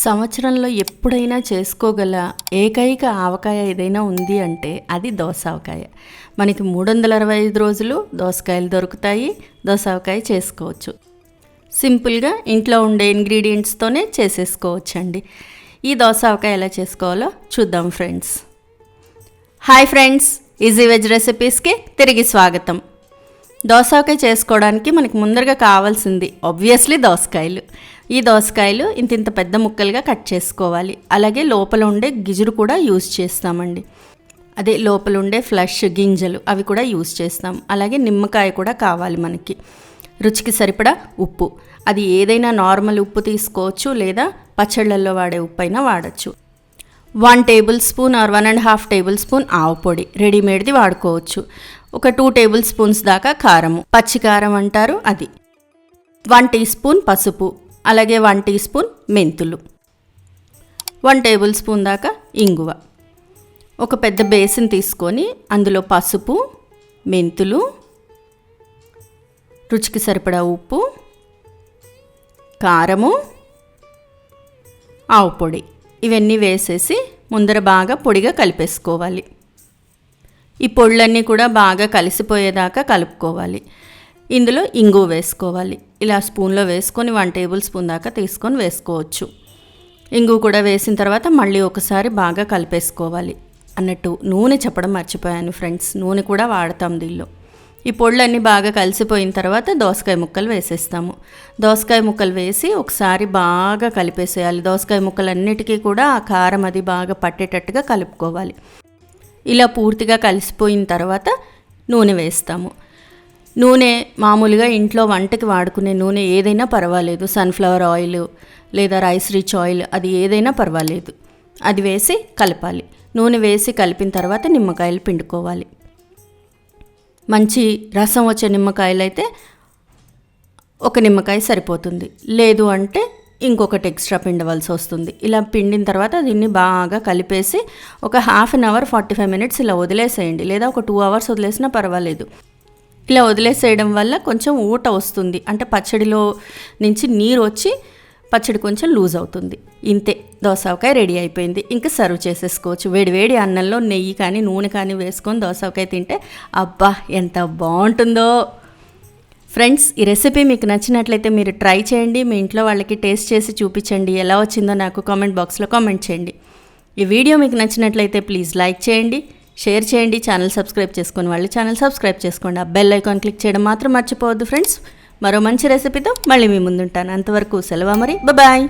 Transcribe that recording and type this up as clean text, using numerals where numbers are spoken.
సంవత్సరంలో ఎప్పుడైనా చేసుకోగల ఏకైక ఆవకాయ ఏదైనా ఉంది అంటే అది దోసావకాయ. మనకి 365 రోజులు దోసకాయలు దొరుకుతాయి. దోసావకాయ చేసుకోవచ్చు. సింపుల్గా ఇంట్లో ఉండే ఇంగ్రీడియంట్స్తోనే చేసేసుకోవచ్చండి. ఈ దోసావకాయ ఎలా చేసుకోవాలో చూద్దాం friends. Hi friends, easy veg రెసిపీస్కి తిరిగి స్వాగతం. దోసకాయ చేసుకోవడానికి మనకి ముందరగా కావాల్సింది ఆబ్వియస్లీ దోసకాయలు. ఈ దోసకాయలు ఇంత పెద్ద ముక్కలుగా కట్ చేసుకోవాలి. అలాగే లోపల ఉండే గిజురు కూడా యూజ్ చేస్తామండి. అదే లోపల ఉండే ఫ్లష్ గింజలు అవి కూడా యూజ్ చేస్తాం. అలాగే నిమ్మకాయ కూడా కావాలి మనకి. రుచికి సరిపడా ఉప్పు, అది ఏదైనా నార్మల్ ఉప్పు తీసుకోవచ్చు, లేదా పచ్చళ్ళల్లో వాడే ఉప్పు అయినా వాడచ్చు. 1 table spoon or 1.5 table spoon ఆవు పొడి రెడీమేడ్ది వాడుకోవచ్చు. ఒక 2 టేబుల్ స్పూన్స్ దాకా కారము, పచ్చికారం అంటారు అది. 1 టీ స్పూన్ పసుపు, అలాగే 1 టీ స్పూన్ మెంతులు, 1 టేబుల్ స్పూన్ దాకా ఇంగువ. ఒక పెద్ద బేసిన్ తీసుకొని అందులో పసుపు, మెంతులు, రుచికి సరిపడా ఉప్పు, కారము, ఆవు పొడి ఇవన్నీ వేసేసి ముందర బాగా పొడిగా కలిపేసుకోవాలి. ఈ పొడులన్నీ కూడా బాగా కలిసిపోయేదాకా కలుపుకోవాలి. ఇందులో ఇంగువ వేసుకోవాలి. ఇలా స్పూన్లో వేసుకొని 1 టేబుల్ స్పూన్ దాకా తీసుకొని వేసుకోవచ్చు. ఇంగువ కూడా వేసిన తర్వాత మళ్ళీ ఒకసారి బాగా కలిపేసుకోవాలి. అన్నట్టు నూనె చెప్పడం మర్చిపోయాను ఫ్రెండ్స్, నూనె కూడా వాడతాం దీనిలో. ఈ పొడులన్నీ బాగా కలిసిపోయిన తర్వాత దోసకాయ ముక్కలు వేసేస్తాము. దోసకాయ ముక్కలు వేసి ఒకసారి బాగా కలిపేసేయాలి. దోసకాయ ముక్కలన్నిటికీ కూడా ఆ కారం అది బాగా పట్టేటట్టుగా కలుపుకోవాలి. ఇలా పూర్తిగా కలిసిపోయిన తర్వాత నూనె వేస్తాము. నూనె మామూలుగా ఇంట్లో వంటకి వాడుకునే నూనె ఏదైనా పర్వాలేదు. సన్ఫ్లవర్ ఆయిల్ లేదా రైస్ రిచ్ ఆయిల్, అది ఏదైనా పర్వాలేదు. అది వేసి కలపాలి. నూనె వేసి కలిపిన తర్వాత నిమ్మకాయలు పిండుకోవాలి. మంచి రసం వచ్చే నిమ్మకాయలు అయితే ఒక నిమ్మకాయ సరిపోతుంది, లేదు అంటే ఇంకొకటి ఎక్స్ట్రా పిండవలసి వస్తుంది. ఇలా పిండిన తర్వాత దీన్ని బాగా కలిపేసి ఒక 1/2 అవర్ 45 మినిట్స్ ఇలా వదిలేసేయండి, లేదా ఒక 2 అవర్స్ వదిలేసినా పర్వాలేదు. ఇలా వదిలేసేయడం వల్ల కొంచెం ఊట వస్తుంది, అంటే పచ్చడిలో నుంచి నీరు వచ్చి పచ్చడి కొంచెం లూజ్ అవుతుంది. ఇంతే, దోసకాయ రెడీ అయిపోయింది. ఇంకా సర్వ్ చేసేసుకోవచ్చు. వేడివేడి అన్నంలో నెయ్యి కానీ నూనె కానీ వేసుకొని దోసకాయ తింటే అబ్బా ఎంత బాగుంటుందో. ఫ్రెండ్స్, ఈ రెసిపీ మీకు నచ్చినట్లయితే మీరు ట్రై చేయండి. మీ ఇంట్లో వాళ్ళకి టేస్ట్ చేసి చూపించండి. ఎలా వచ్చిందో నాకు కామెంట్ బాక్స్లో కామెంట్ చేయండి. ఈ వీడియో మీకు నచ్చినట్లయితే ప్లీజ్ లైక్ చేయండి, షేర్ చేయండి. ఛానల్ సబ్స్క్రైబ్ చేసుకొని వాళ్ళు ఛానల్ సబ్స్క్రైబ్ చేసుకోండి. ఆ బెల్ ఐకాన్ క్లిక్ చేయడం మాత్రం మర్చిపోవద్దు ఫ్రెండ్స్. మరో మంచి రెసిపీతో మళ్ళీ మీ ముందుంటాను. అంతవరకు సెలవు మరి, బాయ్.